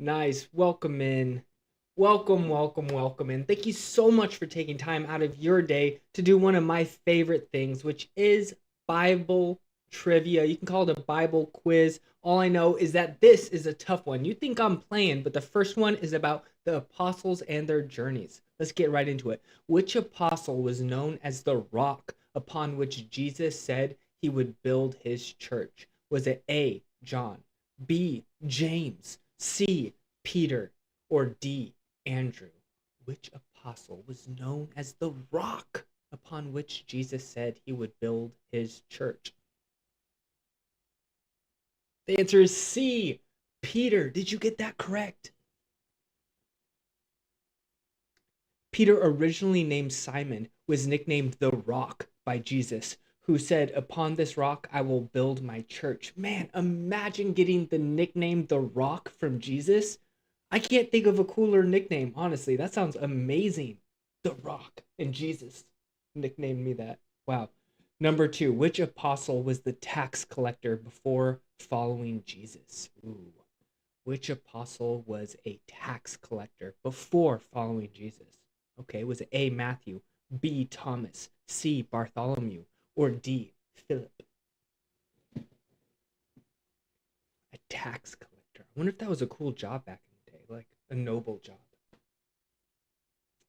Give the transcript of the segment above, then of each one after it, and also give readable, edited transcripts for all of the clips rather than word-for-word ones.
Nice. Welcome in. Welcome, welcome, welcome in. Thank you so much for taking time out of your day to do one of my favorite things, which is Bible trivia. You can call it a Bible quiz. All I know is that this is a tough one. You think I'm playing, but the first one is about the apostles and their journeys. Let's get right into it. Which apostle was known as the rock upon which Jesus said he would build his church? Was it A, John, B, James, C, Peter, or D, Andrew? Which apostle was known as the rock upon which Jesus said he would build his church? The answer is C, Peter. Did you get that correct? Peter, originally named Simon, was nicknamed the Rock by Jesus, who said, "Upon this rock I will build my church." Man, imagine getting the nickname the Rock from Jesus. I can't think of a cooler nickname, honestly. That sounds amazing. The Rock and Jesus nicknamed me that. Wow. Number two, which apostle was the tax collector before following Jesus? Ooh. Which apostle was a tax collector before following Jesus? Okay, was it A, Matthew, B, Thomas, C, Bartholomew, or D, Philip? A tax collector. I wonder if that was a cool job back in the day, like a noble job.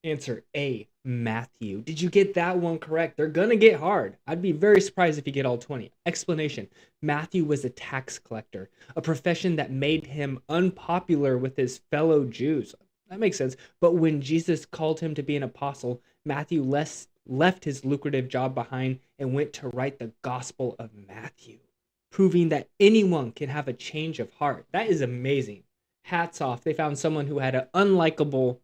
Answer A, Matthew. Did you get that one correct? They're gonna get hard. I'd be very surprised if you get all 20. Explanation: Matthew was a tax collector, a profession that made him unpopular with his fellow Jews. That makes sense. But when Jesus called him to be an apostle, Matthew left his lucrative job behind and went to write the Gospel of Matthew, proving that anyone can have a change of heart. That is amazing. Hats off. They found someone who had an unlikable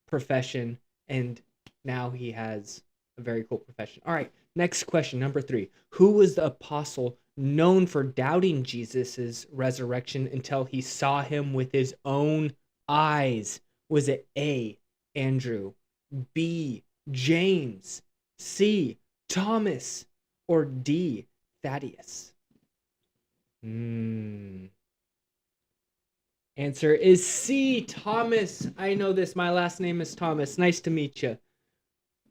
profession, and now he has a very cool profession. All right, next question, number three. Who was the apostle known for doubting Jesus's resurrection until he saw him with his own eyes? Was it A, Andrew, B, James, C, Thomas, or D, Thaddeus? Answer is C, Thomas. I know this. My last name is Thomas. Nice to meet you.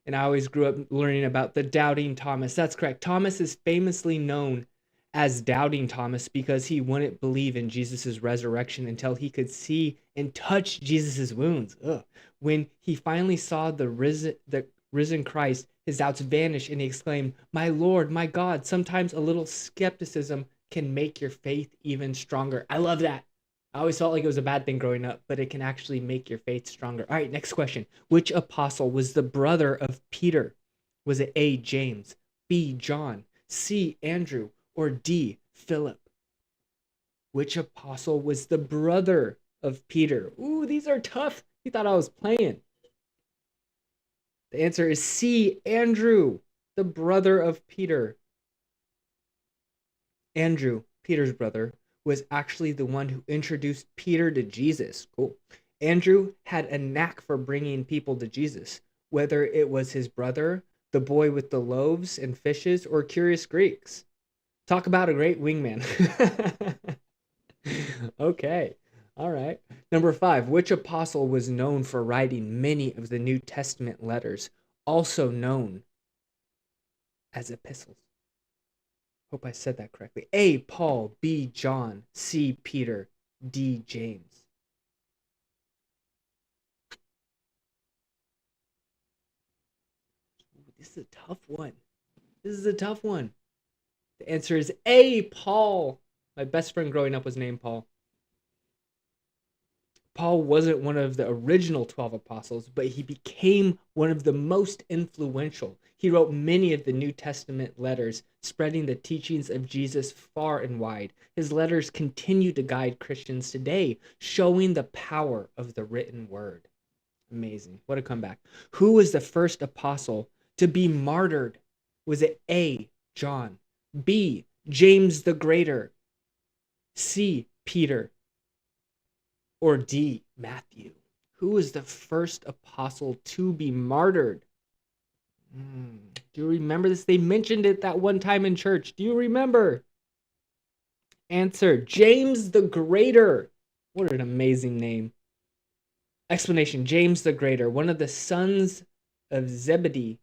And I always grew up learning about the doubting Thomas. That's correct. Thomas is famously known as doubting Thomas because he wouldn't believe in Jesus' resurrection until he could see and touch Jesus' wounds. Ugh. When he finally saw the risen Christ, his doubts vanished and he exclaimed, "My Lord, my God." Sometimes a little skepticism can make your faith even stronger. I love that. I always felt like it was a bad thing growing up, but it can actually make your faith stronger. All right, next question. Which apostle was the brother of Peter? Was it A, James, B, John, C, Andrew, or D, Philip? Which apostle was the brother of Peter? Ooh, these are tough. You thought I was playing. The answer is C, Andrew, the brother of Peter. Andrew, Peter's brother, was actually the one who introduced Peter to Jesus. Cool. Andrew had a knack for bringing people to Jesus, whether it was his brother, the boy with the loaves and fishes, or curious Greeks. Talk about a great wingman. Okay. All right. Number five, which apostle was known for writing many of the New Testament letters, also known as epistles? Hope I said that correctly. A, Paul, B, John, C, Peter, D, James. Ooh, this is a tough one. This is a tough one. The answer is A, Paul. My best friend growing up was named Paul. Paul wasn't one of the original 12 apostles, but he became one of the most influential. He wrote many of the New Testament letters, spreading the teachings of Jesus far and wide. His letters continue to guide Christians today, showing the power of the written word. Amazing. What a comeback. Who was the first apostle to be martyred? Was it A, John, B, James the Greater, C, Peter, or D, Matthew? Who was the first apostle to be martyred? Do you remember this? They mentioned it that one time in church. Do you remember? Answer: James the Greater What an amazing name. Explanation. James the Greater, one of the sons of Zebedee,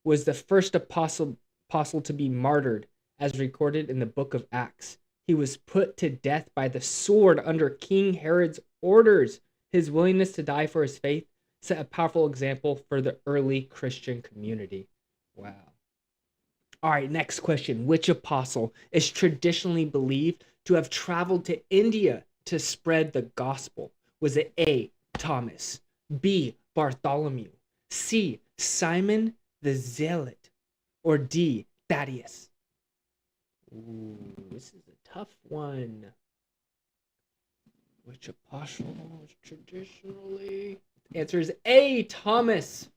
was the first apostle to be martyred, as recorded in the book of Acts. He was put to death by the sword under King Herod's orders. His willingness to die for his faith set a powerful example for the early Christian community. Wow. All right, next question. Which apostle is traditionally believed to have traveled to India to spread the gospel? Was it A, Thomas, B, Bartholomew, C, Simon the Zealot, or D, Thaddeus? Ooh, this is a tough one. Which apostle is traditionally? The answer is A, Thomas.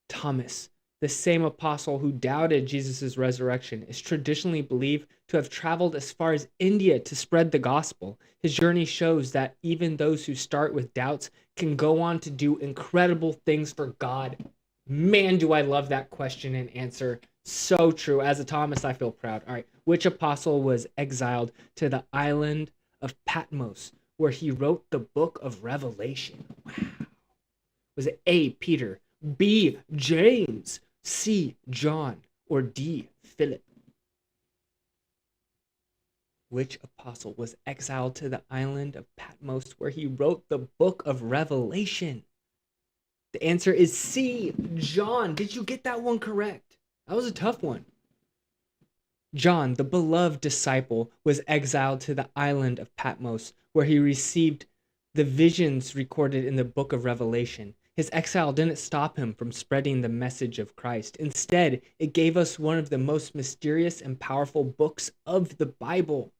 Thomas, the same apostle who doubted Jesus' resurrection, is traditionally believed to have traveled as far as India to spread the gospel. His journey shows that even those who start with doubts can go on to do incredible things for God. Man, do I love that question and answer. So true. As a Thomas, I feel proud. All right. Which apostle was exiled to the island of Patmos, where he wrote the book of Revelation? Wow. Was it A, Peter, B, James, C, John, or D, Philip? Which apostle was exiled to the island of Patmos where he wrote the book of Revelation? The answer is C, John. Did you get that one correct? That was a tough one. John, the beloved disciple, was exiled to the island of Patmos where he received the visions recorded in the book of Revelation. His exile didn't stop him from spreading the message of Christ. Instead, it gave us one of the most mysterious and powerful books of the Bible,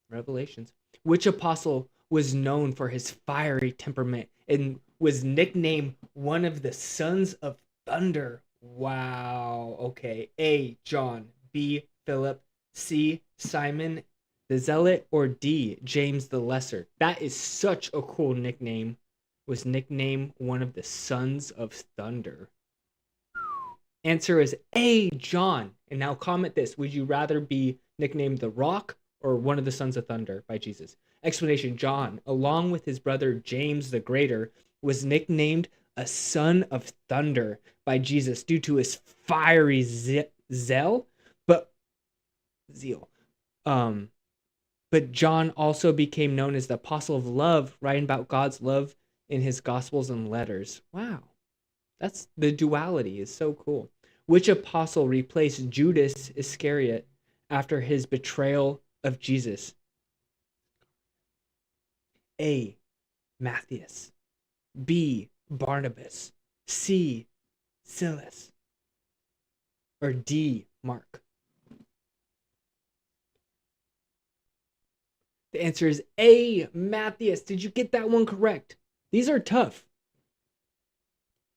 Revelations. Which apostle was known for his fiery temperament and was nicknamed one of the sons of thunder? Wow. Okay. A, John. B, Philip. C, Simon the Zealot, or D, James the Lesser? That is such a cool nickname. Was nicknamed one of the sons of thunder. Answer is A, John. And now comment this. Would you rather be nicknamed the Rock or one of the sons of thunder by Jesus? Explanation. John, along with his brother James the Greater, was nicknamed a son of thunder by Jesus due to his fiery zeal. But John also became known as the apostle of love, writing about God's love in his gospels and letters. Wow. That's the duality is so cool. Which apostle replaced Judas Iscariot after his betrayal of Jesus? A, Matthias. B, Barnabas. C, Silas. Or D, Mark? The answer is A, Matthias. Did you get that one correct? These are tough.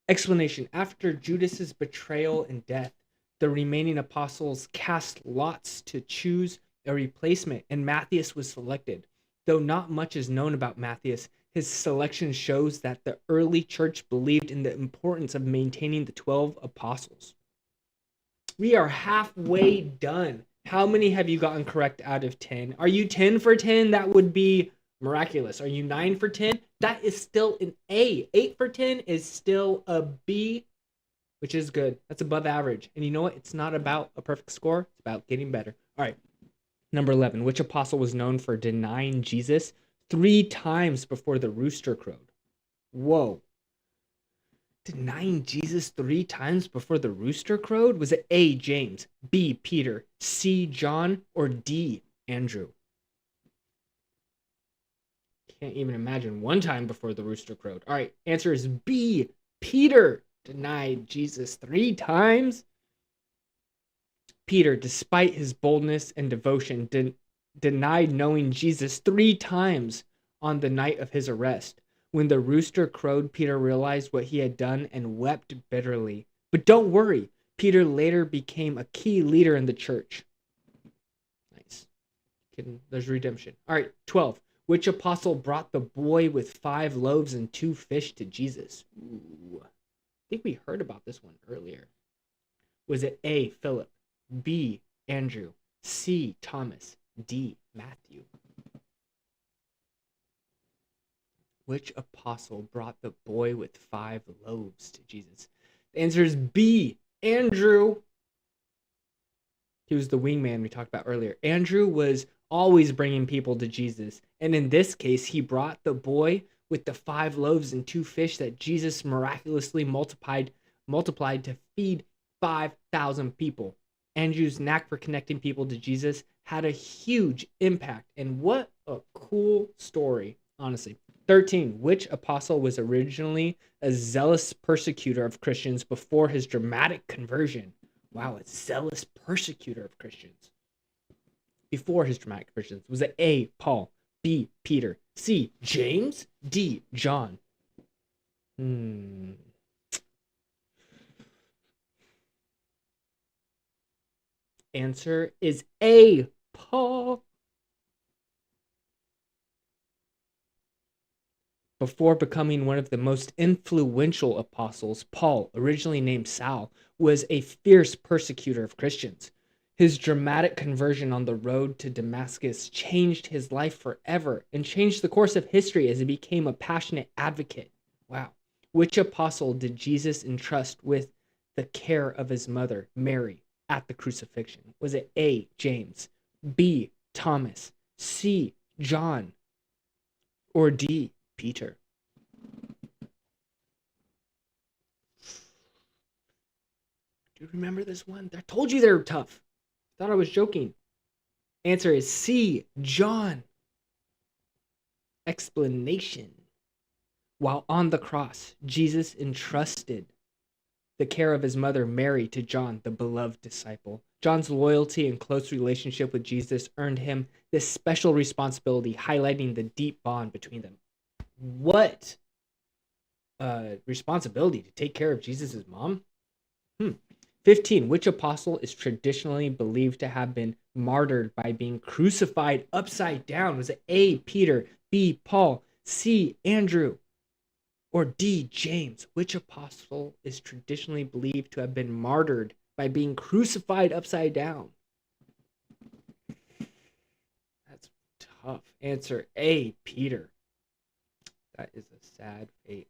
Explanation. After Judas's betrayal and death, the remaining apostles cast lots to choose a replacement, and Matthias was selected. Though not much is known about Matthias, his selection shows that the early church believed in the importance of maintaining the 12 apostles. We are halfway done. How many have you gotten correct out of 10? Are you 10 for 10? That would be miraculous. Are you 9 for 10? That is still an A. 8 for 10 is still a B, which is good. That's above average. And you know what? It's not about a perfect score. It's about getting better. All right. Number 11. Which apostle was known for denying Jesus 3 times before the rooster crowed? Whoa. Denying Jesus 3 times before the rooster crowed? Was it A, James, B, Peter, C, John, or D, Andrew? Can't even imagine 1 time before the rooster crowed. All right, answer is B, Peter denied Jesus 3 times. Peter, despite his boldness and devotion, denied knowing Jesus 3 times on the night of his arrest. When the rooster crowed, Peter realized what he had done and wept bitterly. But don't worry, Peter later became a key leader in the church. Nice. There's redemption. All right, 12. Which apostle brought the boy with 5 loaves and 2 fish to Jesus? Ooh, I think we heard about this one earlier. Was it A, Philip, B, Andrew, C, Thomas, D. Matthew. Which apostle brought the boy with 5 loaves to Jesus? The answer is B. Andrew. He was the wingman we talked about earlier. Andrew was always bringing people to Jesus. And in this case, he brought the boy with the 5 loaves and 2 fish that Jesus miraculously multiplied to feed 5,000 people. Andrew's knack for connecting people to Jesus had a huge impact. And what a cool story, honestly. 13. Which apostle was originally a zealous persecutor of Christians before his dramatic conversion? Wow, a zealous persecutor of Christians. Before his dramatic conversion. Was it A. Paul, B. Peter, C. James, D. John? Answer is A. Paul. Before becoming one of the most influential apostles, Paul, originally named Saul, was a fierce persecutor of Christians. His dramatic conversion on the road to Damascus changed his life forever and changed the course of history as he became a passionate advocate. Wow. Which apostle did Jesus entrust with the care of his mother, Mary, at the crucifixion? Was it A. James, B. Thomas, C. John, or D. Peter? Do you remember this one? I told you they were tough. Thought I was joking. Answer is C. John. Explanation. While on the cross, Jesus entrusted the care of his mother Mary to John, the beloved disciple. John's loyalty and close relationship with Jesus earned him this special responsibility, highlighting the deep bond between them. What responsibility to take care of Jesus' mom? 15. Which apostle is traditionally believed to have been martyred by being crucified upside down? Was it A. Peter, B. Paul, C. Andrew, or D. James? Which apostle is traditionally believed to have been martyred by being crucified upside down? That's tough. Answer A. Peter. That is a sad fate.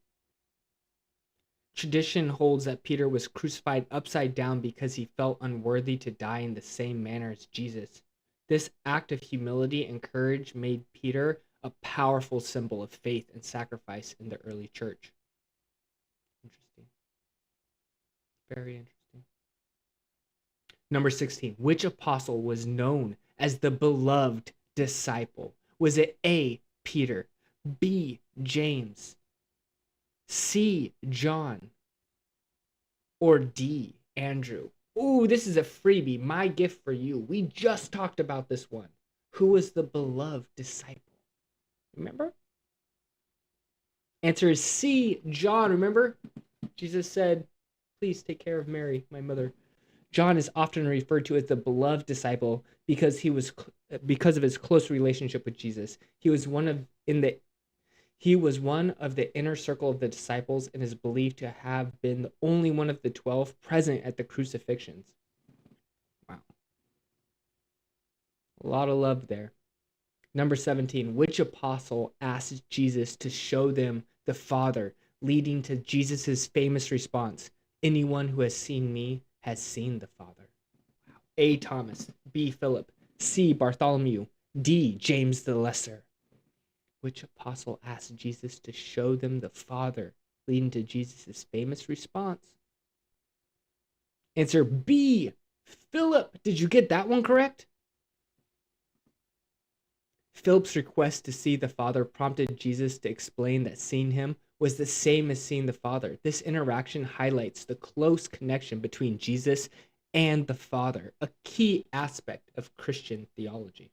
Tradition holds that Peter was crucified upside down because he felt unworthy to die in the same manner as Jesus. This act of humility and courage made Peter a powerful symbol of faith and sacrifice in the early church. Interesting. Very interesting. Number 16. Which apostle was known as the beloved disciple? Was it A. Peter, B. James, C. John, or D. Andrew? Ooh, this is a freebie. My gift for you. We just talked about this one. Who was the beloved disciple? Remember? Answer is C. John. Remember? Jesus said, please take care of Mary, my mother. John is often referred to as the beloved disciple because of his close relationship with Jesus. He was one of the inner circle of the disciples and is believed to have been the only one of the 12 present at the crucifixions. Wow. A lot of love there. Number 17. Which apostle asked Jesus to show them the Father, leading to Jesus' famous response, anyone who has seen me has seen the Father? Wow. A. Thomas, B. Philip, C. Bartholomew, D. James the Lesser. Which apostle asked Jesus to show them the Father, leading to Jesus' famous response? Answer B. Philip. Did you get that one correct? Philip's request to see the Father prompted Jesus to explain that seeing him was the same as seeing the Father. This interaction highlights the close connection between Jesus and the Father, a key aspect of Christian theology.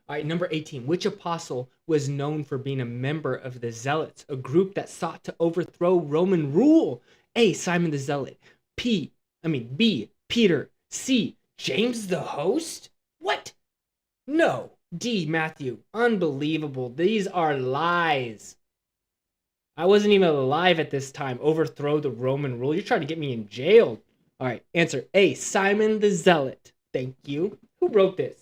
All right, number 18. Which apostle was known for being a member of the Zealots, a group that sought to overthrow Roman rule? A. Simon the Zealot. B. Peter. C. James the Host? What? No. D. Matthew. Unbelievable. These are lies. I wasn't even alive at this time. Overthrow the Roman rule. You're trying to get me in jail. All right, answer A, Simon the Zealot. Thank you. Who wrote this?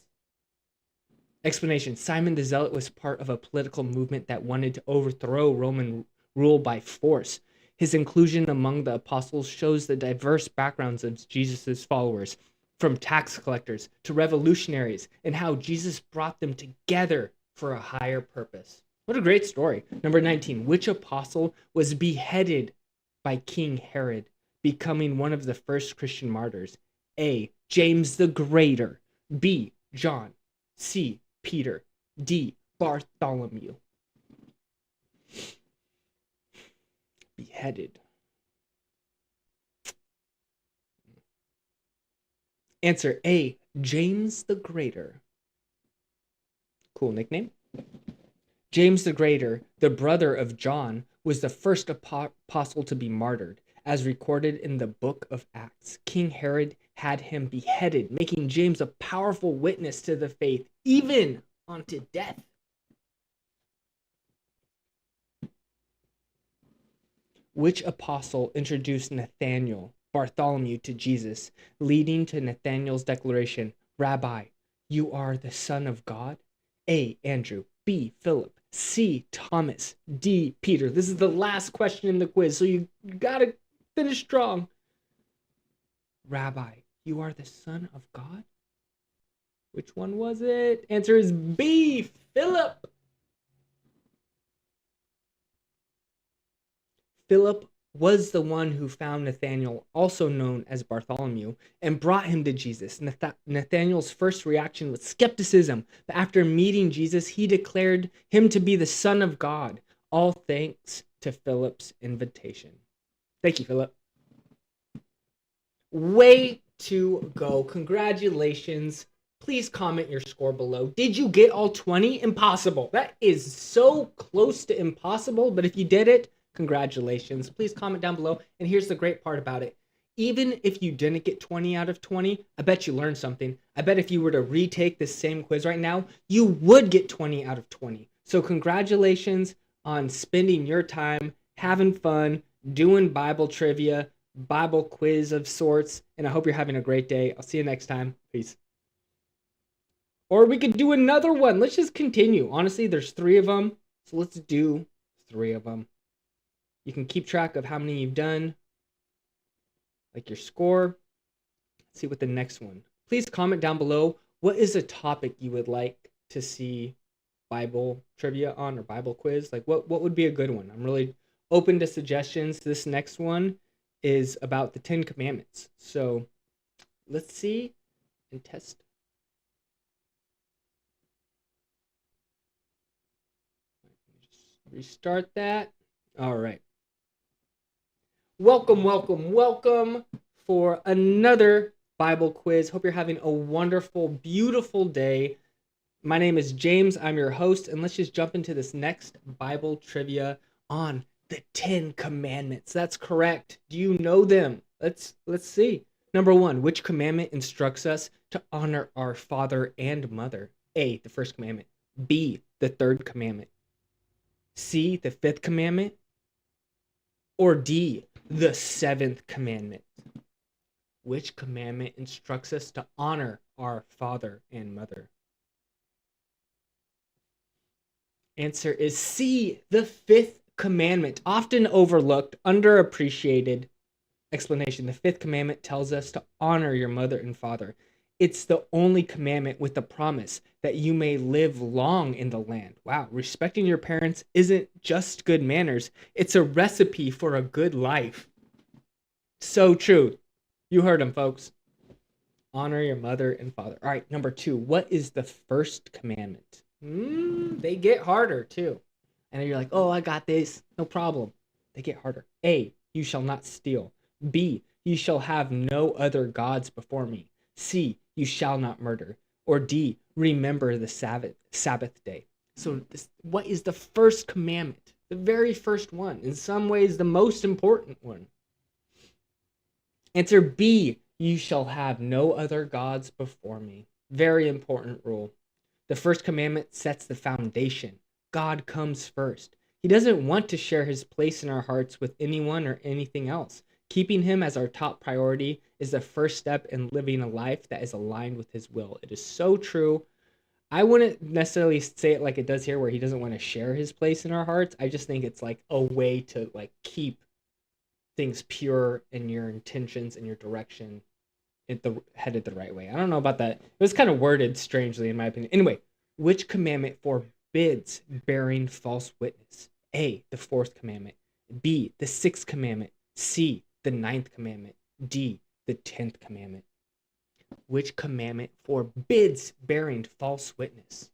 Explanation. Simon the Zealot was part of a political movement that wanted to overthrow Roman rule by force. His inclusion among the apostles shows the diverse backgrounds of Jesus' followers, from tax collectors to revolutionaries, and how Jesus brought them together for a higher purpose. What a great story. Number 19. Which apostle was beheaded by King Herod, becoming one of the first Christian martyrs? A, James the Greater. B, John. C, Peter. D, Bartholomew. Beheaded. Answer A, James the Greater. Cool nickname. James the Greater, the brother of John, was the first apostle to be martyred. As recorded in the book of Acts, King Herod had him beheaded, making James a powerful witness to the faith, even unto death. Which apostle introduced Nathanael, Bartholomew, to Jesus, leading to Nathanael's declaration, Rabbi, you are the Son of God? A, Andrew. B, Philip. C, Thomas. D, Peter. This is the last question in the quiz, so you gotta finish strong. Rabbi, you are the Son of God? Which one was it? Answer is B, Philip. Philip was the one who found Nathanael, also known as Bartholomew, and brought him to Jesus. Nathanael's first reaction was skepticism, but after meeting Jesus, he declared him to be the Son of God, all thanks to Philip's invitation. Thank you, Philip. Way to go. Congratulations. Please comment your score below. Did you get all 20? Impossible. That is so close to impossible, but if you did it, congratulations. Please comment down below. And here's the great part about it. Even if you didn't get 20 out of 20, I bet you learned something. I bet if you were to retake this same quiz right now, you would get 20 out of 20. So congratulations on spending your time having fun, doing Bible trivia, Bible quiz of sorts, and I hope you're having a great day. I'll see you next time. Peace. Or we could do another one. Let's just continue. Honestly, there's 3 of them, so let's do 3 of them. You can keep track of how many you've done, like your score. Let's see what the next one. Please comment down below, what is a topic you would like to see Bible trivia on, or Bible quiz? Like what would be a good one? I'm really open to suggestions. This next one is about the 10 Commandments. So let's see and test. Just restart that. All right. Welcome, welcome, welcome for another Bible quiz. Hope you're having a wonderful, beautiful day. My name is James. I'm your host, and let's just jump into this next Bible trivia on the 10 Commandments. That's correct. Do you know them? Let's see. Number 1, which commandment instructs us to honor our father and mother? A, the first commandment. B, the third commandment. C, the fifth commandment. Or D, the 7th commandment. Which commandment instructs us to honor our father and mother? Answer is C, the 5th commandment. Often overlooked, underappreciated. Explanation. The 5th commandment tells us to honor your mother and father. It's the only commandment with the promise that you may live long in the land. Wow, respecting your parents isn't just good manners. It's a recipe for a good life. So true. You heard him, folks. Honor your mother and father. All right, number 2. What is the first commandment? They get harder, too. And you're like, oh, I got this. No problem. They get harder. A, you shall not steal. B, you shall have no other gods before me. C, you shall not murder. Or D, remember the Sabbath day. So what is the first commandment? The very first one. In some ways, the most important one. Answer B, you shall have no other gods before me. Very important rule. The first commandment sets the foundation. God comes first. He doesn't want to share his place in our hearts with anyone or anything else. Keeping him as our top priority is the first step in living a life that is aligned with his will. It is so true. I wouldn't necessarily say it like it does here, where he doesn't want to share his place in our hearts. I just think it's like a way to like keep things pure in your intentions and your direction headed the right way. I don't know about that. It was kind of worded strangely in my opinion. Anyway, which commandment forbids bearing false witness? A, the fourth commandment. B, the sixth commandment. C, the ninth commandment. D, the 10th commandment. Which commandment forbids bearing false witness?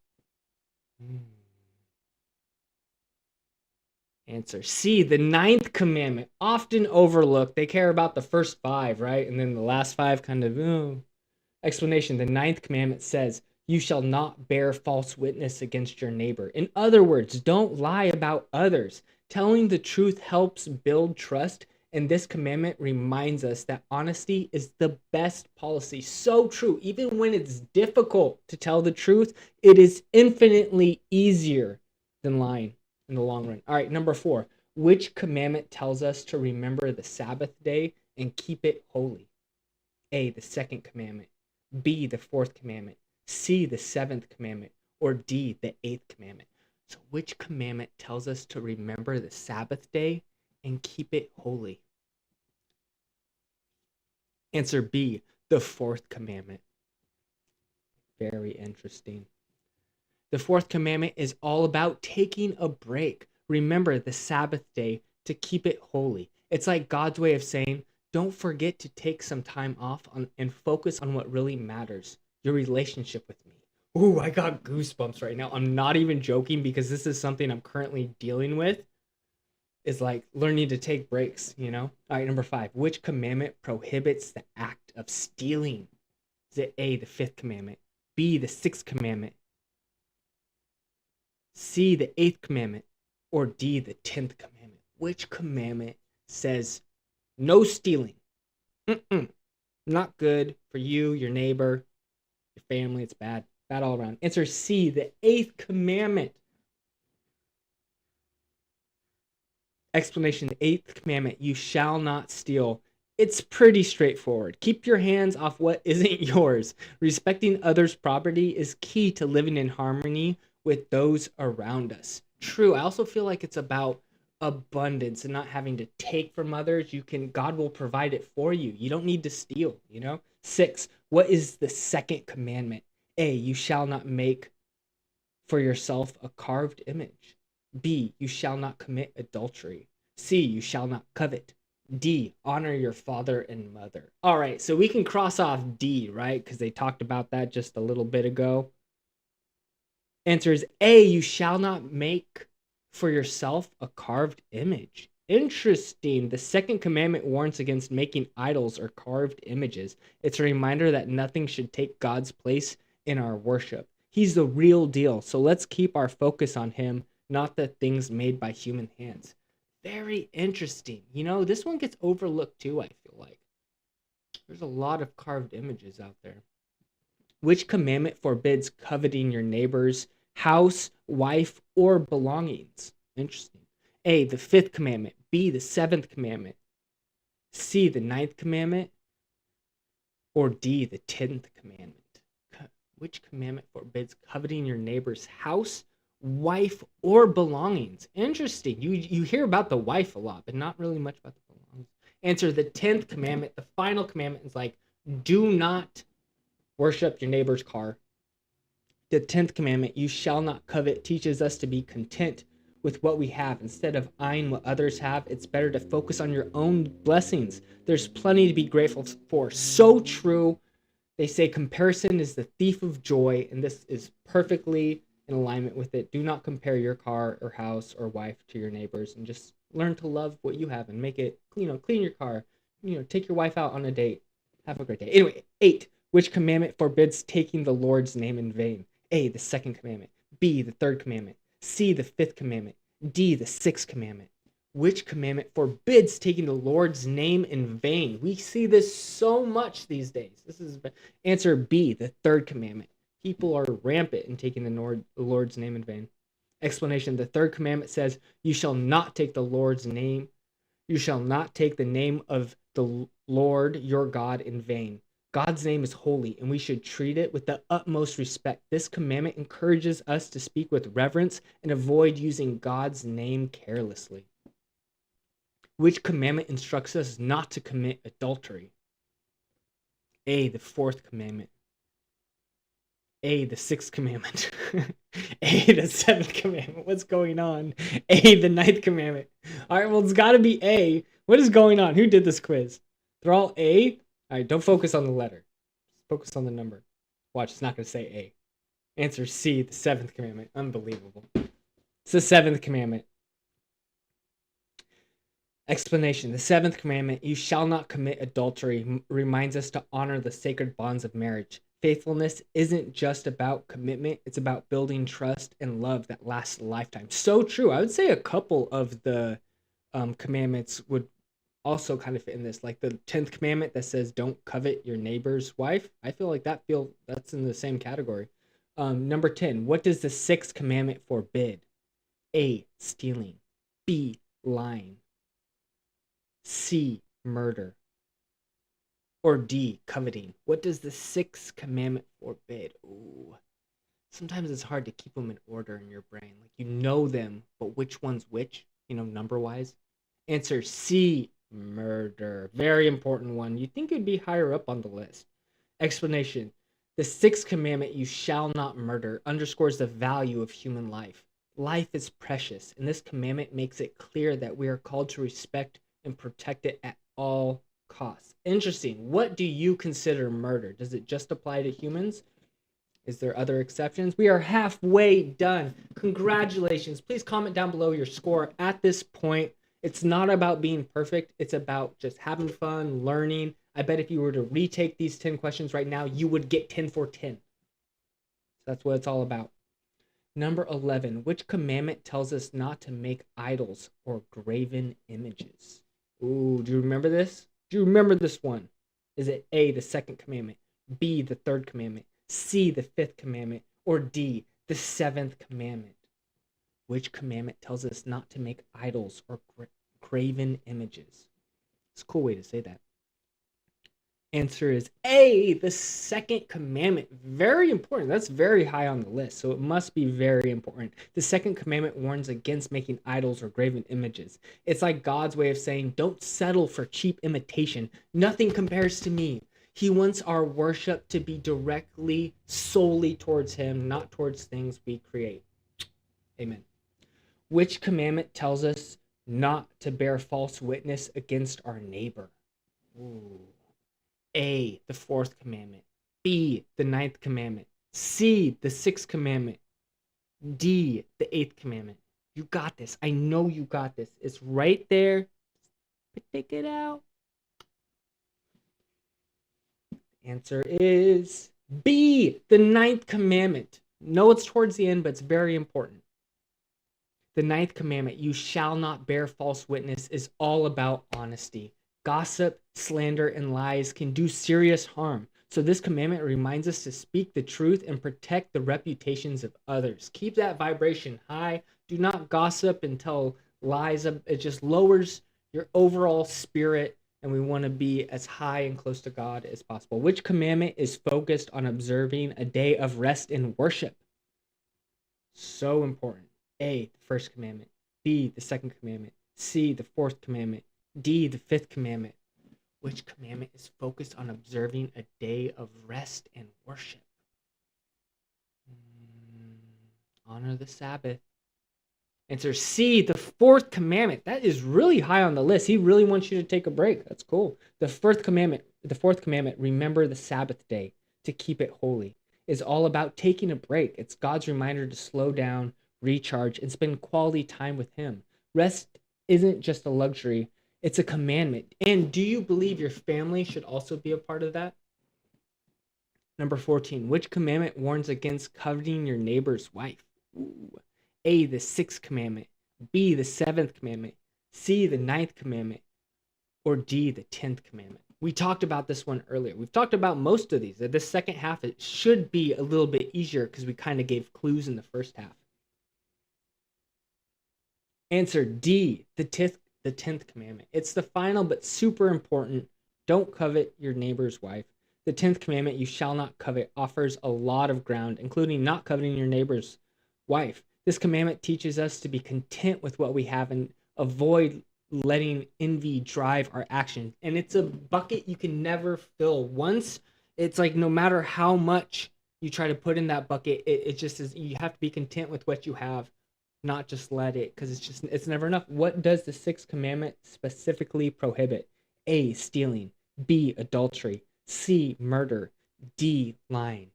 Answer C, the ninth commandment. Often overlooked. They care about the first five, right? And then the last five kind of, Explanation. The ninth commandment says, you shall not bear false witness against your neighbor. In other words, don't lie about others. Telling the truth helps build trust, and this commandment reminds us that honesty is the best policy. So true. Even when it's difficult to tell the truth, it is infinitely easier than lying in the long run. All right, number 4. Which commandment tells us to remember the Sabbath day and keep it holy? A, the second commandment. B, the fourth commandment. C, the seventh commandment. Or D, the eighth commandment. So which commandment tells us to remember the Sabbath day and keep it holy? Answer B, the fourth commandment. Very interesting. The fourth commandment is all about taking a break. Remember the Sabbath day to keep it holy. It's like God's way of saying, don't forget to take some time off and focus on what really matters, your relationship with me. Ooh, I got goosebumps right now. I'm not even joking, because this is something I'm currently dealing with. Is like learning to take breaks, All right, number 5. Which commandment prohibits the act of stealing? Is it A, the fifth commandment, B, the sixth commandment, C, the eighth commandment, or D, the 10th commandment? Which commandment says no stealing? Not good for you, your neighbor, your family. It's bad. Bad all around. Answer C, the eighth commandment. Explanation. The eighth commandment, you shall not steal. It's pretty straightforward. Keep your hands off what isn't yours. Respecting others' property is key to living in harmony with those around us. True. I also feel like it's about abundance and not having to take from others. God will provide it for you. You don't need to steal, 6. What is the second commandment? A, you shall not make for yourself a carved image. B, you shall not commit adultery. C, you shall not covet. D, honor your father and mother. All right, so we can cross off D, right? Because they talked about that just a little bit ago. Answer is A, you shall not make for yourself a carved image. Interesting. The second commandment warns against making idols or carved images. It's a reminder that nothing should take God's place in our worship. He's the real deal. So let's keep our focus on him, not the things made by human hands. Very interesting. This one gets overlooked too, I feel like. There's a lot of carved images out there. Which commandment forbids coveting your neighbor's house, wife, or belongings? Interesting. A, the fifth commandment. B, the seventh commandment. C, the ninth commandment. Or D, the 10th commandment. Which commandment forbids coveting your neighbor's house, wife, or belongings? Interesting. You hear about the wife a lot, but not really much about the belongings. Answer, the 10th commandment. The final commandment is like, do not worship your neighbor's car. The 10th commandment, you shall not covet, teaches us to be content with what we have. Instead of eyeing what others have, it's better to focus on your own blessings. There's plenty to be grateful for. So true. They say comparison is the thief of joy, and this is perfectly in alignment with it. Do not compare your car or house or wife to your neighbors, and just learn to love what you have and make it, clean your car. Take your wife out on a date. Have a great day. Anyway, 8. Which commandment forbids taking the Lord's name in vain? A, the second commandment. B, the third commandment. C, the fifth commandment. D, the sixth commandment. Which commandment forbids taking the Lord's name in vain? We see this so much these days. This is answer B, the third commandment. People are rampant in taking the Lord's name in vain. Explanation. The third commandment says, you shall not take the Lord's name. You shall not take the name of the Lord your God in vain. God's name is holy, and we should treat it with the utmost respect. This commandment encourages us to speak with reverence and avoid using God's name carelessly. Which commandment instructs us not to commit adultery? A, the fourth commandment. A, the sixth commandment. A, the seventh commandment. What's going on? A, the ninth commandment. All right, well, it's got to be A. What is going on? Who did this quiz? They're all A? All right, don't focus on the letter. Just focus on the number. Watch, it's not going to say A. Answer C, the seventh commandment. Unbelievable. It's the seventh commandment. Explanation. The seventh commandment, you shall not commit adultery, reminds us to honor the sacred bonds of marriage. Faithfulness isn't just about commitment, it's about building trust and love that lasts a lifetime. So true. I would say a couple of the commandments would also kind of fit in this, like the 10th commandment that says don't covet your neighbor's wife. I feel like that's in the same category. Number 10, what does the sixth commandment forbid? A, stealing. B, lying. C, murder. Or D, coveting. What does the sixth commandment forbid? Ooh, sometimes it's hard to keep them in order in your brain. Like you know them, but which one's which, number wise? Answer C, murder. Very important one. You'd think it'd be higher up on the list. Explanation. The sixth commandment, you shall not murder, underscores the value of human life. Life is precious, and this commandment makes it clear that we are called to respect and protect it at all costs. Interesting. What do you consider murder? Does it just apply to humans? Is there other exceptions? We are halfway done. Congratulations. Please comment down below your score at this point. It's not about being perfect. It's about just having fun, learning. I bet if you were to retake these 10 questions right now, you would get 10 for 10. So that's what it's all about. Number 11, which commandment tells us not to make idols or graven images? Ooh, do you remember this? Do you remember this one? Is it A, the second commandment, B, the third commandment, C, the fifth commandment, or D, the seventh commandment? Which commandment tells us not to make idols or graven images? It's a cool way to say that. Answer is A, the second commandment. Very important. That's very high on the list, so it must be very important. The second commandment warns against making idols or graven images. It's like God's way of saying, don't settle for cheap imitation. Nothing compares to me. He wants our worship to be directly, solely towards him, not towards things we create. Amen. Which commandment tells us not to bear false witness against our neighbor? Ooh. A, the fourth commandment. B, the ninth commandment. C, the sixth commandment. D, the eighth commandment. You got this. I know you got this. It's right there. Take it out. Answer is B, the ninth commandment. No, it's towards the end, but it's very important. The ninth commandment, you shall not bear false witness, is all about honesty. Gossip, slander, and lies can do serious harm. So this commandment reminds us to speak the truth and protect the reputations of others. Keep that vibration high. Do not gossip and tell lies. It just lowers your overall spirit, and we want to be as high and close to God as possible. Which commandment is focused on observing a day of rest and worship? So important. A, the first commandment. B, the second commandment. C, the fourth commandment. D, the fifth commandment. Which commandment is focused on observing a day of rest and worship? Honor the Sabbath. Answer C, the fourth commandment. That is really high on the list. He really wants you to take a break. That's cool. The fourth commandment, remember the Sabbath day to keep it holy, is all about taking a break. It's God's reminder to slow down, recharge, and spend quality time with him. Rest isn't just a luxury, it's a commandment. And do you believe your family should also be a part of that? Number 14, which commandment warns against coveting your neighbor's wife? Ooh. A, the sixth commandment. B, the seventh commandment. C, the ninth commandment. Or D, the 10th commandment. We talked about this one earlier. We've talked about most of these. The second half, it should be a little bit easier because we kind of gave clues in the first half. Answer D, the the 10th commandment. It's the final but super important. Don't covet your neighbor's wife. The 10th commandment, you shall not covet, offers a lot of ground, including not coveting your neighbor's wife. This commandment teaches us to be content with what we have and avoid letting envy drive our action. And it's a bucket you can never fill. Once it's like no matter how much you try to put in that bucket, it just is, you have to be content with what you have, not just let it, because it's never enough. What does the 6th commandment specifically prohibit? A, stealing. B, adultery. C, murder. D, lying.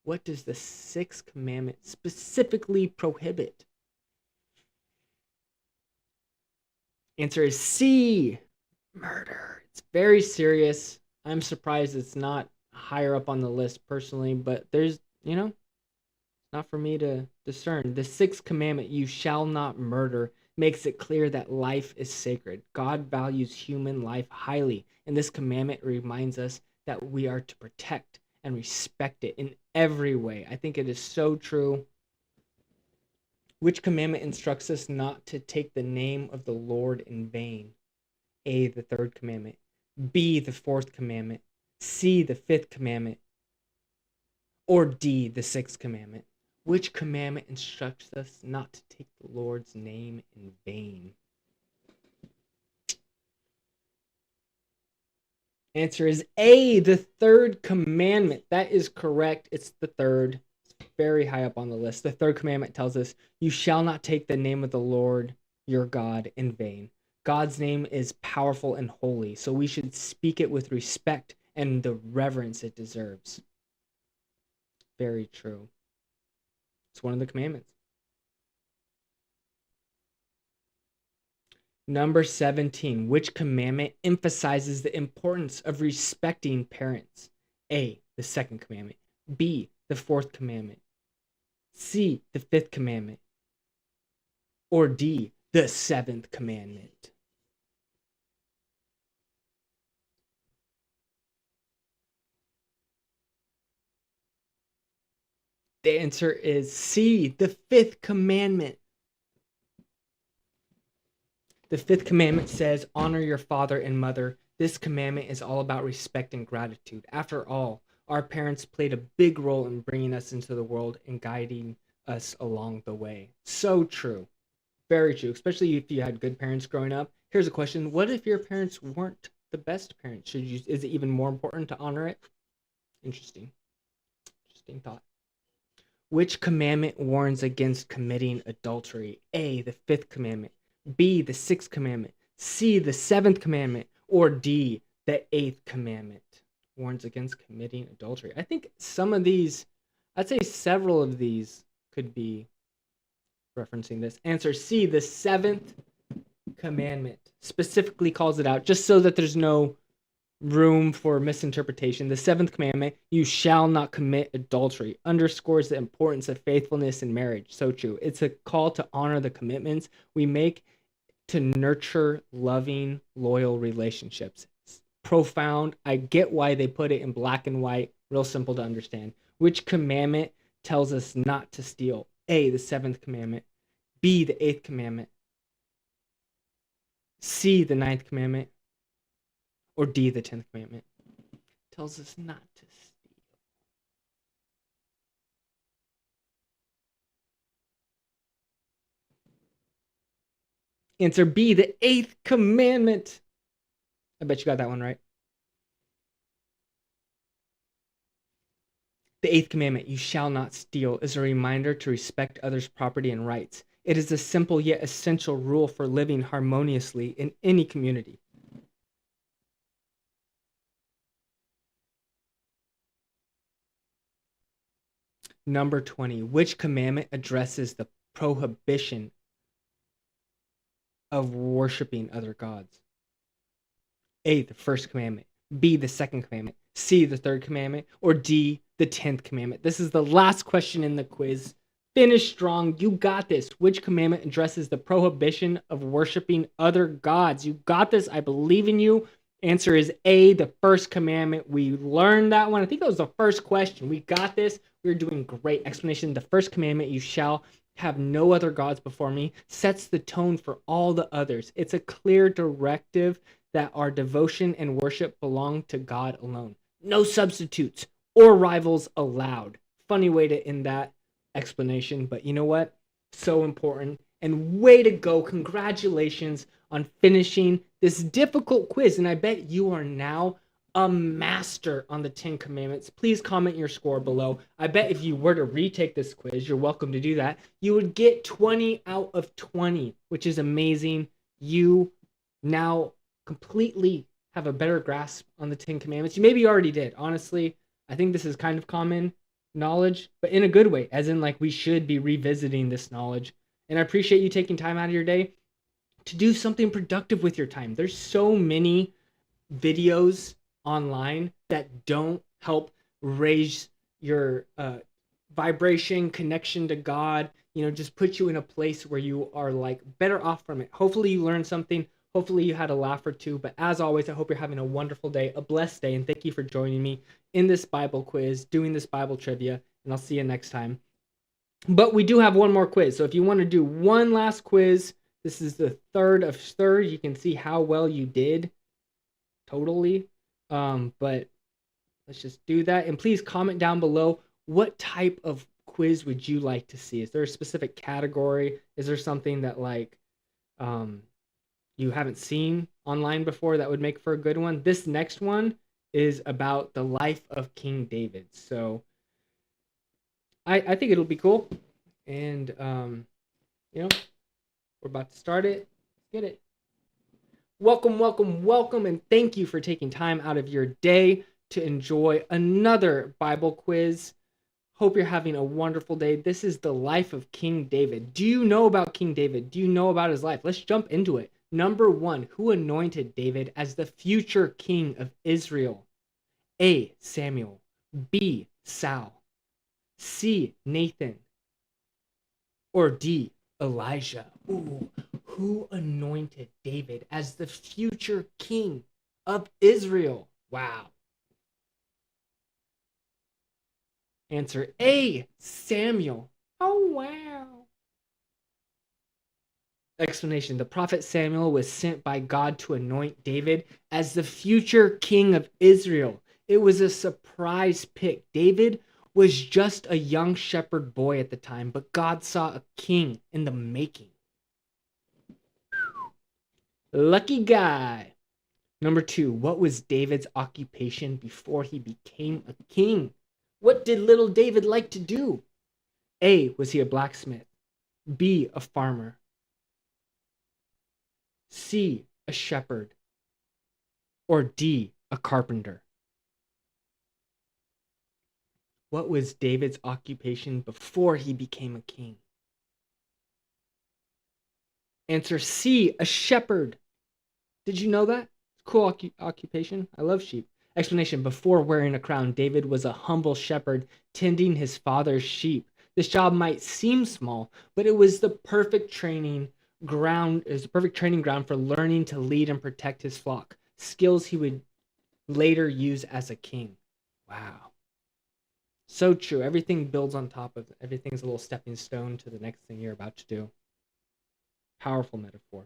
What does the 6th commandment specifically prohibit? Answer is C, murder. It's very serious. I'm surprised it's not higher up on the list personally, but there's, not for me to discern. The 6th commandment, you shall not murder, makes it clear that life is sacred. God values human life highly, and this commandment reminds us that we are to protect and respect it in every way. I think it is so true. Which commandment instructs us not to take the name of the Lord in vain? A, the 3rd commandment. B, the 4th commandment. C, the 5th commandment. Or D, the 6th commandment. Which commandment instructs us not to take the Lord's name in vain? Answer is A, the 3rd commandment. That is correct. It's the 3rd. It's very high up on the list. The 3rd commandment tells us, you shall not take the name of the Lord your God in vain. God's name is powerful and holy, so we should speak it with respect and the reverence it deserves. Very true. It's one of the commandments. Number 17, which commandment emphasizes the importance of respecting parents? A, the 2nd commandment. B, the 4th commandment. C, the 5th commandment. Or D, the 7th commandment. The answer is C, the 5th commandment. The 5th commandment says, honor your father and mother. This commandment is all about respect and gratitude. After all, our parents played a big role in bringing us into the world and guiding us along the way. So true. Very true, especially if you had good parents growing up. Here's a question. What if your parents weren't the best parents? Is it even more important to honor it? Interesting thought. Which commandment warns against committing adultery? A, the 5th commandment. B, the 6th commandment. C, the 7th commandment. Or D, the 8th commandment. Warns against committing adultery. I think some of these, I'd say several of these could be referencing this. Answer C, the 7th commandment specifically calls it out, just so that there's no room for misinterpretation. The 7th commandment, you shall not commit adultery, underscores the importance of faithfulness in marriage. So true. It's a call to honor the commitments we make to nurture loving, loyal relationships. It's profound. I get why they put it in black and white, real simple to understand. Which commandment tells us not to steal? A, the 7th commandment. B, the 8th commandment. C, the 9th commandment. Or D, the 10th commandment. Tells us not to steal. Answer B, the 8th commandment. I bet you got that one right. The 8th commandment, you shall not steal, is a reminder to respect others' property and rights. It is a simple yet essential rule for living harmoniously in any community. Number 20, which commandment addresses the prohibition of worshiping other gods? A, the 1st commandment. B, the 2nd commandment. C, the 3rd commandment. Or D, the 10th commandment. This is the last question in the quiz. Finish strong. You got this. Which commandment addresses the prohibition of worshiping other gods? You got this. I believe in you. Answer is A, the first commandment. We learned that one. I think that was the first question. We got this. We were doing great. Explanation. The first commandment, you shall have no other gods before me, sets the tone for all the others. It's a clear directive that our devotion and worship belong to God alone. No substitutes or rivals allowed. Funny way to end that explanation, but you know what? So important. And way to go. Congratulations on finishing this difficult quiz. And I bet you are now a master on the 10 Commandments. Please comment your score below. I bet if you were to retake this quiz, you're welcome to do that, you would get 20 out of 20, which is amazing. You now completely have a better grasp on the 10 Commandments. You maybe already did. Honestly, I think this is kind of common knowledge, but in a good way, as in like we should be revisiting this knowledge. And I appreciate you taking time out of your day to do something productive with your time. There's so many videos online that don't help raise your vibration, connection to God, just put you in a place where you are like better off from it. Hopefully you learned something. Hopefully you had a laugh or two. But as always, I hope you're having a wonderful day, a blessed day. And thank you for joining me in this Bible quiz, doing this Bible trivia. And I'll see you next time. But we do have one more quiz. So if you want to do one last quiz, this is the third of third. You can see how well you did totally. But let's just do that. And please comment down below, what type of quiz would you like to see? Is there a specific category? Is there something that like you haven't seen online before that would make for a good one? This next one is about the life of King David. So I think it'll be cool. And we're about to start it. Let's get it. Welcome, welcome, welcome, and thank you for taking time out of your day to enjoy another Bible quiz. Hope you're having a wonderful day. This is the life of King David. Do you know about King David? Do you know about his life? Let's jump into it. Number one, who anointed David as the future king of Israel? A, Samuel. B, Saul. C, Nathan. Or D, Elijah. Ooh, who anointed David as the future king of Israel? Wow. Answer A, Samuel. Oh, wow. Explanation. The prophet Samuel was sent by God to anoint David as the future king of Israel. It was a surprise pick. David was just a young shepherd boy at the time, but God saw a king in the making. Lucky guy. Number two, what was David's occupation before he became a king? What did little David like to do? A, was he a blacksmith? B, a farmer? C, a shepherd? Or D, a carpenter? What was David's occupation before he became a king? Answer C, a shepherd. Did you know that? Cool occupation. I love sheep. Explanation. Before wearing a crown, David was a humble shepherd tending his father's sheep. This job might seem small, but it was the perfect training ground. It was the perfect training ground for learning to lead and protect his flock. Skills he would later use as a king. Wow. So true. Everything builds on top of it. Everything's a little stepping stone to the next thing you're about to do. Powerful metaphor.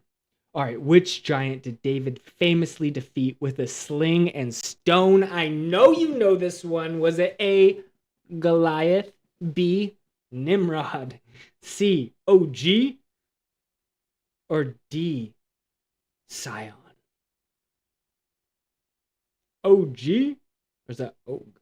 All right, which giant did David famously defeat with a sling and stone? I know you know this one. Was it A, Goliath, B, Nimrod, C, Og, or D, Sihon? Og? Or is that Og?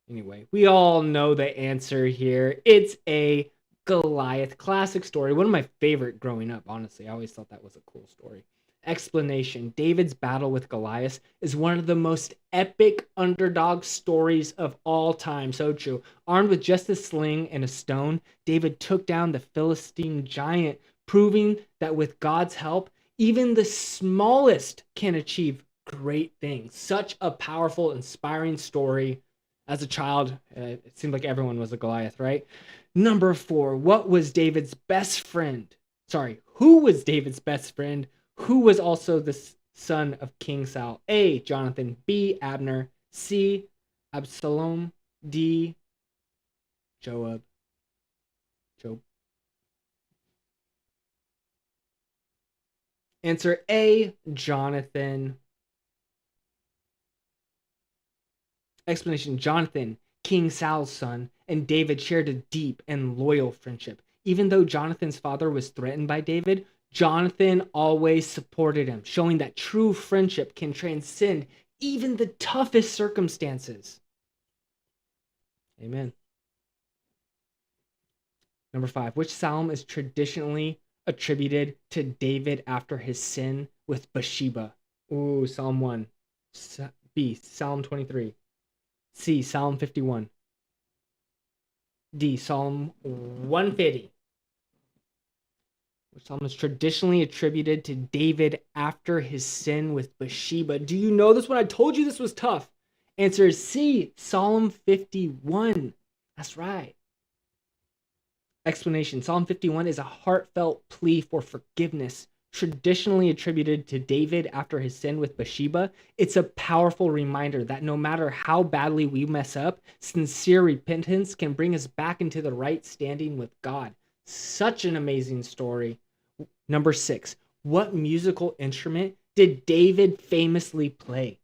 Anyway, we all know the answer here. It's A, Goliath. Classic story. One of my favorite growing up, honestly. I always thought that was a cool story. Explanation. David's battle with Goliath is one of the most epic underdog stories of all time. So true. Armed with just a sling and a stone, David took down the Philistine giant, proving that with God's help, even the smallest can achieve great things. Such a powerful, inspiring story. As a child, it seemed like everyone was a Goliath, right? Number four, what was David's best friend? Sorry, who was David's best friend? Who was also son of King Saul? A. Jonathan. B. Abner. C. Absalom. D. Joab. Answer A. Jonathan. Explanation: Jonathan, King Saul's son, and David shared a deep and loyal friendship. Even though Jonathan's father was threatened by David, Jonathan always supported him, showing that true friendship can transcend even the toughest circumstances. Amen. Number 5. Which psalm is traditionally attributed to David after his sin with Bathsheba? Ooh, Psalm 1. B. Psalm 23. C. Psalm 51. D. Psalm 150. Which psalm is traditionally attributed to David after his sin with Bathsheba? Do you know this one? I told you this was tough. Answer is C. Psalm 51. That's right. Explanation: Psalm 51 is a heartfelt plea for forgiveness, traditionally attributed to David after his sin with Bathsheba. It's a powerful reminder that no matter how badly we mess up, sincere repentance can bring us back into the right standing with God. Such an amazing story. Number 6. What musical instrument did David famously play?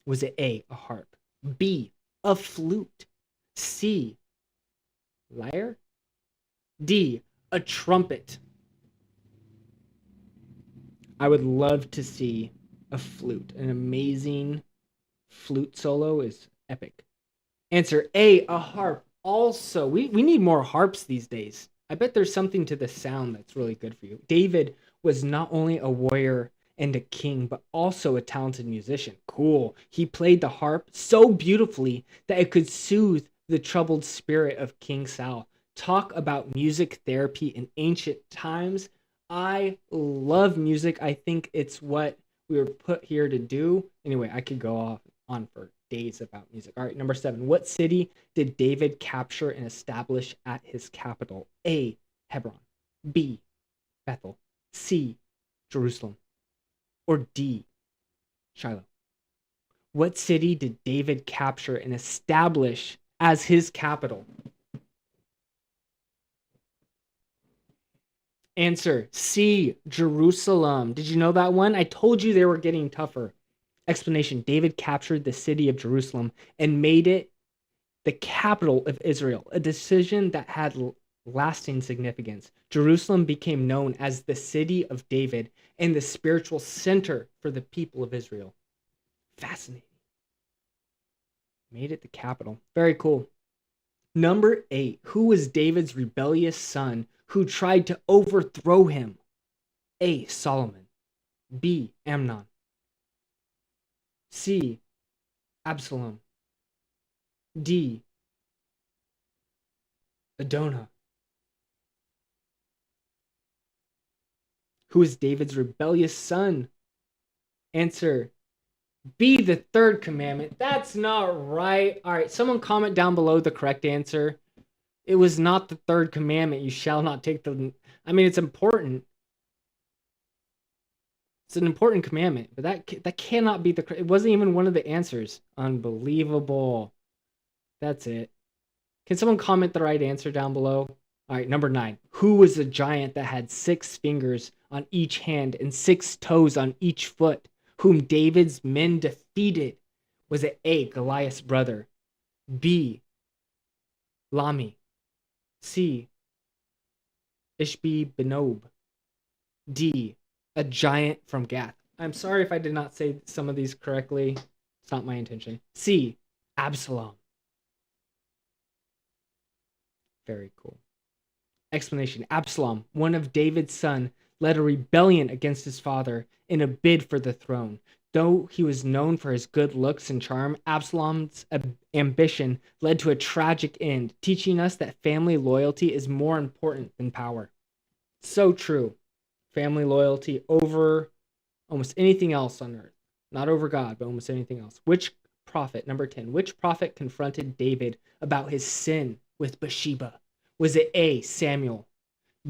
Was it A, a harp, B, a flute, C, lyre, D, a trumpet? I would love to see a flute. An amazing flute solo is epic. Answer A, a harp. Also, we need more harps these days. I bet there's something to the sound that's really good for you. David was not only a warrior and a king, but also a talented musician. Cool. He played the harp so beautifully that it could soothe the troubled spirit of King Saul. Talk about music therapy in ancient times. I love music. I think it's what we were put here to do. Anyway, I could go on for days about music. All right, number 7. What city did David capture and establish at his capital? A, Hebron. B, Bethel. C, Jerusalem. Or D, Shiloh. What city did David capture and establish as his capital? Answer C, Jerusalem. Did you know that one? I told you they were getting tougher. Explanation: David captured the city of Jerusalem and made it the capital of Israel, a decision that had lasting significance. Jerusalem became known as the city of David and the spiritual center for the people of Israel. Fascinating. Made it the capital. Very cool. Number 8. Who was David's rebellious son who tried to overthrow him? A, Solomon. B, Amnon. C, Absalom. D, Adonijah. Who is David's rebellious son? Answer B, the third commandment. That's not right. All right, someone comment down below the correct answer. It was not the third commandment. You shall not take the... I mean, it's important. It's an important commandment, but that cannot be the... It wasn't even one of the answers. Unbelievable. That's it. Can someone comment the right answer down below? All right, number 9. Who was the giant that had 6 fingers on each hand and 6 toes on each foot, whom David's men defeated? Was it A, Goliath's brother, B, Lami, C, Ishbi-Benob, D, a giant from Gath? I'm sorry if I did not say some of these correctly. It's not my intention. C, Absalom. Very cool. Explanation: Absalom, one of David's sons, led a rebellion against his father in a bid for the throne. Though he was known for his good looks and charm, Absalom's ambition led to a tragic end, teaching us that family loyalty is more important than power. So true. Family loyalty over almost anything else on earth. Not over God, but almost anything else. Which prophet, number 10, which prophet confronted David about his sin with Bathsheba? Was it A, Samuel,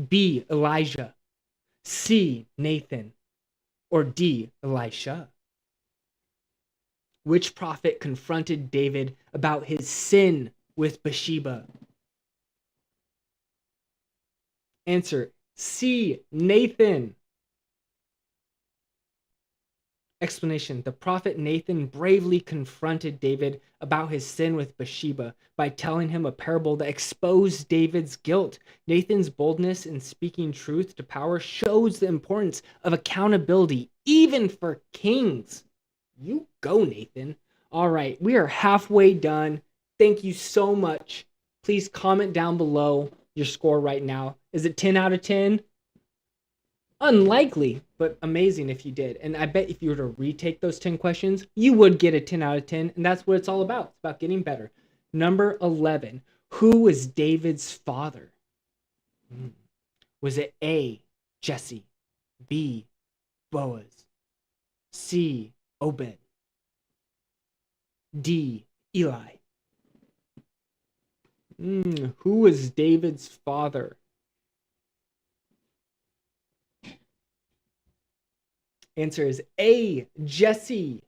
B, Elijah, C, Nathan, Or D, Elisha? Which prophet confronted David about his sin with Bathsheba? Answer C, Nathan. Explanation: the prophet Nathan bravely confronted David about his sin with Bathsheba by telling him a parable that exposed David's guilt. Nathan's boldness in speaking truth to power shows the importance of accountability, even for kings. You go, Nathan. All right, we are halfway done. Thank you so much. Please comment down below your score right now. Is it 10 out of 10? Unlikely, but amazing if you did. And I bet if you were to retake those 10 questions, you would get a 10 out of 10. And that's what it's all about. It's about getting better. Number 11. Who was David's father? Was it A, Jesse, B, Boaz, C, Obed, D, Eli? Who was David's father? Answer is A, Jesse.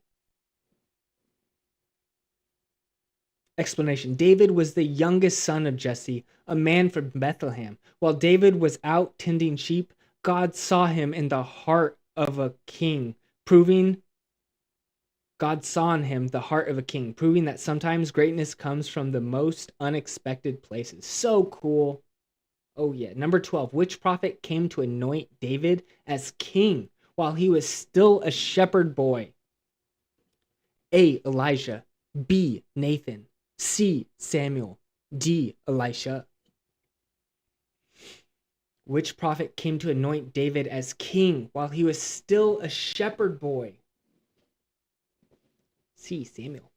Explanation: David was the youngest son of Jesse, a man from Bethlehem. While David was out tending sheep, God saw him in the heart of a king, proving that sometimes greatness comes from the most unexpected places. So cool. Oh yeah. Number 12. Which prophet came to anoint David as king while he was still a shepherd boy? A, Elijah, B, Nathan, C, Samuel, D, Elisha. Which prophet came to anoint David as king while he was still a shepherd boy? C, Samuel.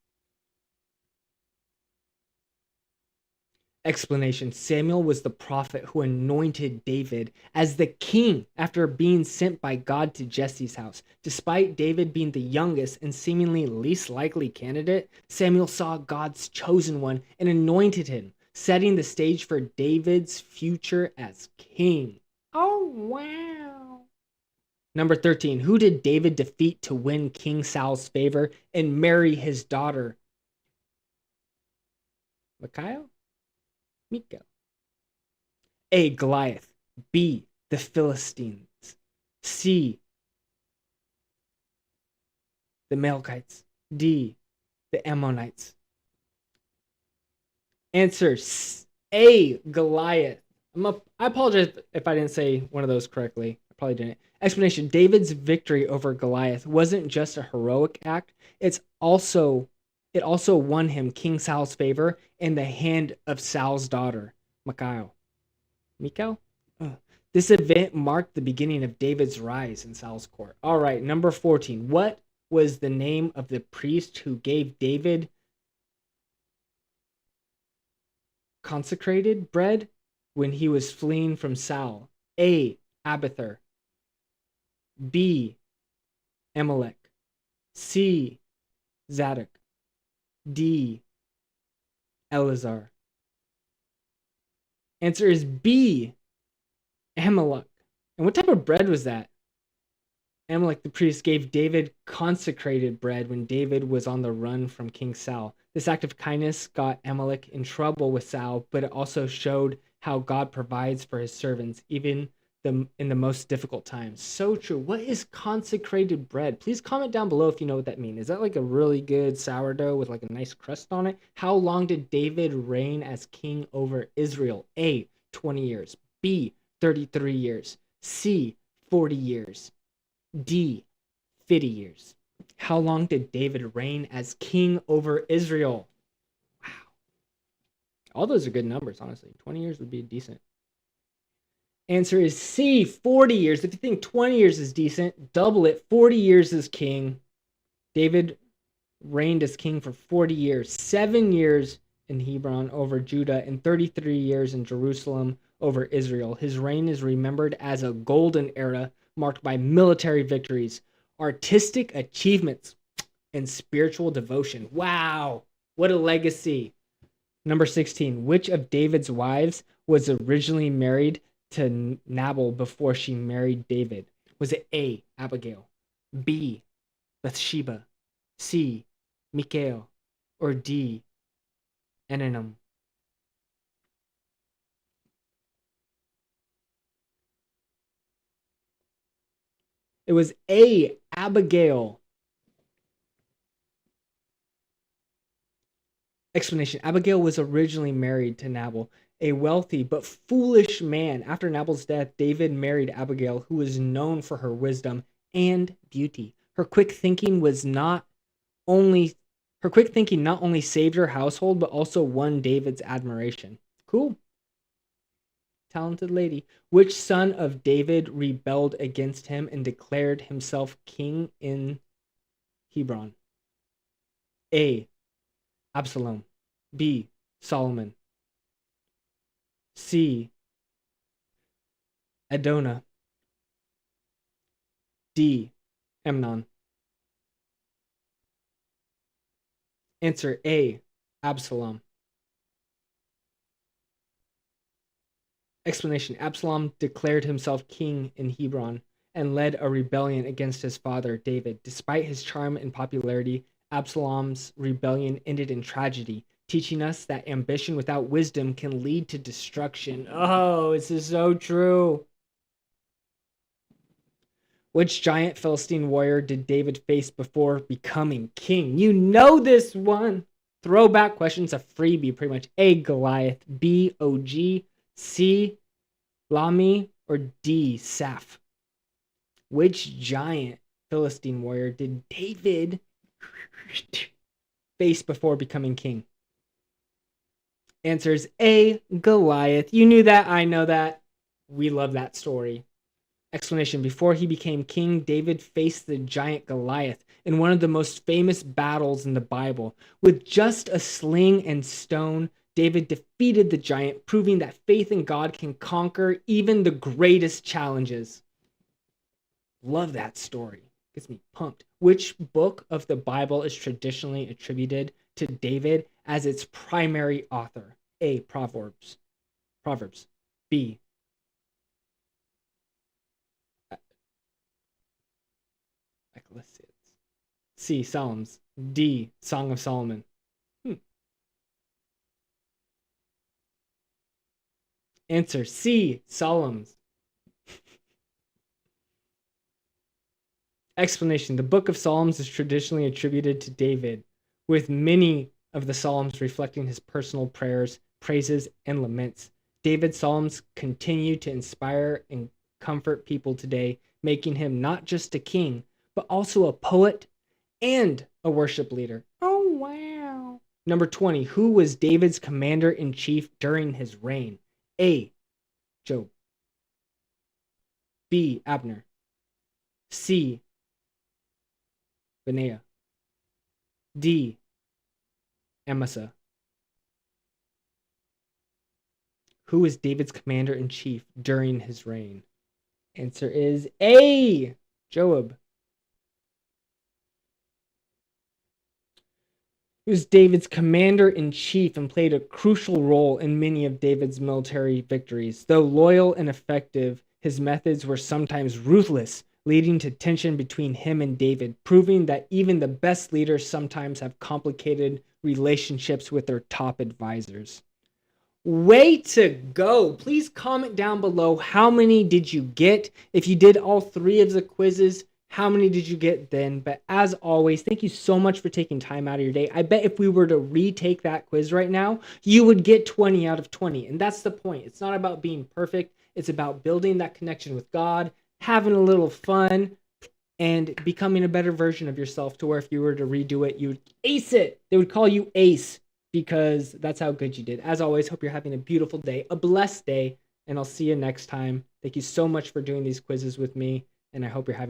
Explanation: Samuel was the prophet who anointed David as the king after being sent by God to Jesse's house. Despite David being the youngest and seemingly least likely candidate, Samuel saw God's chosen one and anointed him, setting the stage for David's future as king. Oh, wow. Number 13. Who did David defeat to win King Saul's favor and marry his daughter? Michal? A, Goliath, B, the Philistines, C, the Amalekites, D, the Ammonites. Answer A, Goliath. I apologize if I didn't say one of those correctly. I probably didn't. Explanation: David's victory over Goliath wasn't just a heroic act. It also won him King Saul's favor and the hand of Saul's daughter, Michal. This event marked the beginning of David's rise in Saul's court. All right, number 14. What was the name of the priest who gave David consecrated bread when he was fleeing from Saul? A, Abiathar, B, Amalek, C, Zadok, D, Eleazar. Answer is B, Amalek. And what type of bread was that? Amalek the priest gave David consecrated bread when David was on the run from King Saul. This act of kindness got Amalek in trouble with Saul, but it also showed how God provides for his servants, even in the most difficult times. So true. What is consecrated bread? Please comment down below if you know what that means. Is that like a really good sourdough with like a nice crust on it? How long did David reign as king over Israel? A, 20 years. B, 33 years. C, 40 years. D, 50 years. How long did David reign as king over Israel? Wow. All those are good numbers, honestly. 20 years would be decent. Answer is C, 40 years. If you think 20 years is decent, double it. 40 years as king. David reigned as king for 40 years. 7 years in Hebron over Judah and 33 years in Jerusalem over Israel. His reign is remembered as a golden era marked by military victories, artistic achievements, and spiritual devotion. Wow, what a legacy. Number 16. Which of David's wives was originally married to Nabal before she married David? Was it A, Abigail, B. Bathsheba, C. Michael, or D. Enenum? It was A. Abigail. Explanation. Abigail was originally married to Nabal, a wealthy but foolish man. After Nabal's death, David married Abigail, who was known for her wisdom and beauty. Only her quick thinking not only saved her household but also won David's admiration. Cool. Talented lady. Which son of David rebelled against him and declared himself king in Hebron? A. Absalom. B. Solomon. C. Adonai. D. Amnon. Answer A. Absalom. Explanation. Absalom declared himself king in Hebron and led a rebellion against his father, David. Despite his charm and popularity, Absalom's rebellion ended in tragedy, teaching us that ambition without wisdom can lead to destruction. Oh, this is so true. Which giant Philistine warrior did David face before becoming king? You know this one. Throwback questions, a freebie pretty much. A. Goliath. B. Og. C. Lami. Or D. Saph? Which giant Philistine warrior did David face before becoming king? Answers A. Goliath. You knew that. I know that. We love that story. Explanation. Before he became king, David faced the giant Goliath in one of the most famous battles in the Bible. With just a sling and stone, David defeated the giant, proving that faith in God can conquer even the greatest challenges. Love that story. Gets me pumped. Which book of the Bible is traditionally attributed to David as its primary author? A. Proverbs. B. Ecclesiastes. C. Psalms. D. Song of Solomon. Answer C. Psalms. Explanation. The book of Psalms is traditionally attributed to David, with many of the Psalms reflecting his personal prayers, praises, and laments. David's Psalms continue to inspire and comfort people today, making him not just a king, but also a poet and a worship leader. Oh, wow. Number 20. Who was David's commander-in-chief during his reign? A. Joab. B. Abner. C. Benaiah. D. Amasa. Who was David's commander-in-chief during his reign? Answer is A. Joab. He was David's commander-in-chief and played a crucial role in many of David's military victories. Though loyal and effective, his methods were sometimes ruthless, leading to tension between him and David, proving that even the best leaders sometimes have complicated relationships with their top advisors. Way to go. Please comment down below, how many did you get? If you did all 3 of the quizzes, how many did you get then? But as always, thank you so much for taking time out of your day. I bet if we were to retake that quiz right now, you would get 20 out of 20. And that's the point. It's not about being perfect. It's about building that connection with God, having a little fun, and becoming a better version of yourself, to where if you were to redo it, you would ace it. They would call you Ace, because that's how good you did. As always, hope you're having a beautiful day, a blessed day, and I'll see you next time. Thank you so much for doing these quizzes with me, and I hope you're having